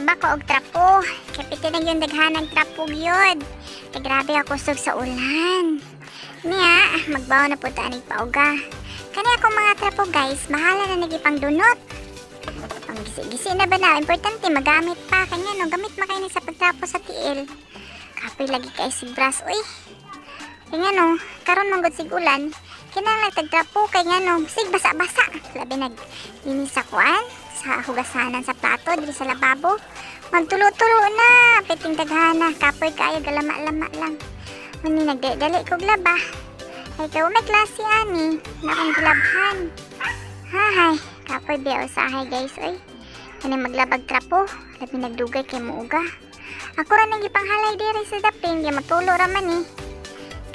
Maglaba ko og trapo. Kapit na yung daghanang trapo gyud. Kay grabe ako sug sa ulan. Niya, magbaw na po tanig pauga. Kani akong mga trapo guys, mahala na nagipang dunot. Ang gisi-gisi na ba na? Importante magamit pa. Kanya no, gamit makaini sa pagtrapo sa tiil. Kapoy lagi kay sigbras. Uy, kaya no, karon manggod sig ulan. Kinahanglan tagtrapo kay nga no, sig basa-basa. Labi linis sa kuan, sa hugasanan sa plato diri sa lababo. Magtulo-tulo na, piting daghana, kapoy kayo galama-lama lang. Muni nagdali ko glaba. Ay ikaw may klase ani, na akong glabhan. Hahay, kapoy biya usahay guys oy. Kani maglabag trapo, labi nagdugay kay muuga. Ako ra nang gipanghalay diri sa daping, kay matulo ra man eh.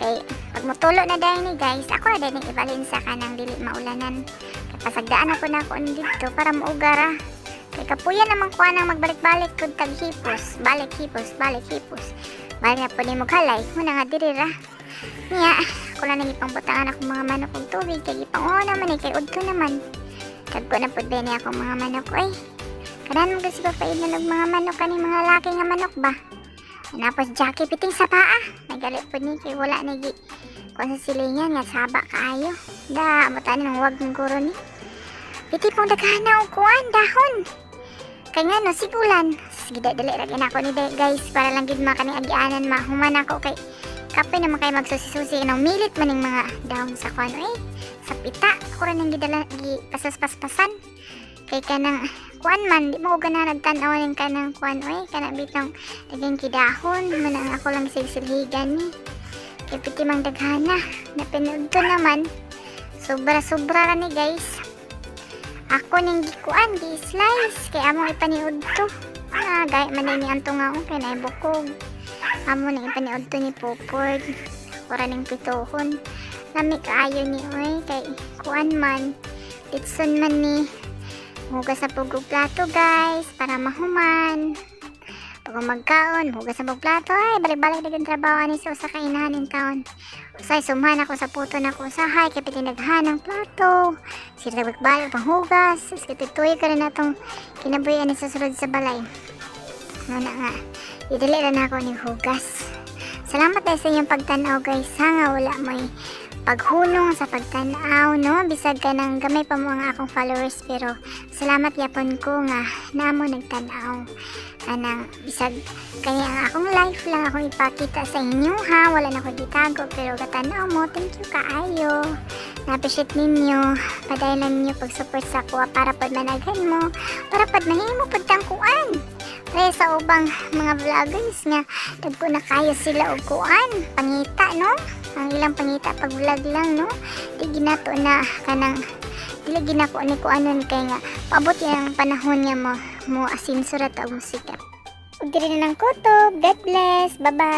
Kay pag mutulo na dahil ni guys, ako na din ibalin sa kanang dili maulanan. Kay pasagdaan ako na ako dito para maugara. Kay kapuyan naman ko nang magbalik-balik kung taghipos. Balik hipos. Balik na po ni maghalay. Muna nga diri ra. Niya, ako lang nang ipangbutangan akong mga manok ng tubig. Kay ipang naman eh, kay udto naman. Kagko na po din akong mga manok eh. Kanan mo kasi ba painan ng mga manok kaning mga laki nga manok ba? Napos Jackie piting sa paa. Nagalit po ni kay wala nagi. Kung sa silingan nga saba kaayo. Da, mutani nang wag ng guro ni. Piti pong daghana og kuan dahon. Kay nga no sigulan. Sige dali ra gyud ako ni guys para lang gid makaning agianan mahuman ako kay kape naman kay magsusi-susi nang milit maning mga dahon sa kuan sa pita. Ako ra nang gidala gi pasas-paspasan. Kay kanang kuan man di mo gana nagtan-aw ning kanang kuan kana bitong daghang kidahon man ako lang silsilhigan ni. Kay piti mang daghana napinudto naman. Sobra-sobra ra ni guys. Ako ning gikuan di slice kay amo ipaniud to. Gaya man ni antong nga kay naibukog. Amo ning ipaniud to ni Popord. Ora ning pituhon. Lami kaayo ni oy kay kuan man. Ditson man ni hugas sa pugog plato guys para mahuman. Pag magkaon, hugas sa pugog plato ay balik-balik na trabaho ni sa usa ka inahaning taon. Usay sumhan ako sa puto na ko usahay kay pitinaghan ng plato. Sila balik panghugas. Iskatituloy ka rin na itong kinabuhian ni sa sulod sa balay. Ano na nga, idali rin ako ni hugas. Salamat tayo sa inyong pagtanaw guys. Nga wala may paghunong sa pagtanaw no. Bisag ka nang gamay pa mo ang akong followers pero salamat yapon ko nga namo nagtanaw. Anang bisag kaya ang akong life lang akong ipakita sa inyo ha. Wala na ko gitago pero katanaw mo. Thank you kaayo. Na-appreciate ninyo. Padayon ninyo pag-support sa kuha para pag managhan mo. Para pag mahimo pagtangkuan. Kaya sa ubang mga vloggers nga dagko na kayo sila og kuan. Pangita no. Ang ilang pangita pag vlog lang no. Di ginato na kanang dili ginako ni kuanon kay nga paabot yang panahon niya mo asin surat og musika. Ug diri na ng kutob. God bless. Bye-bye.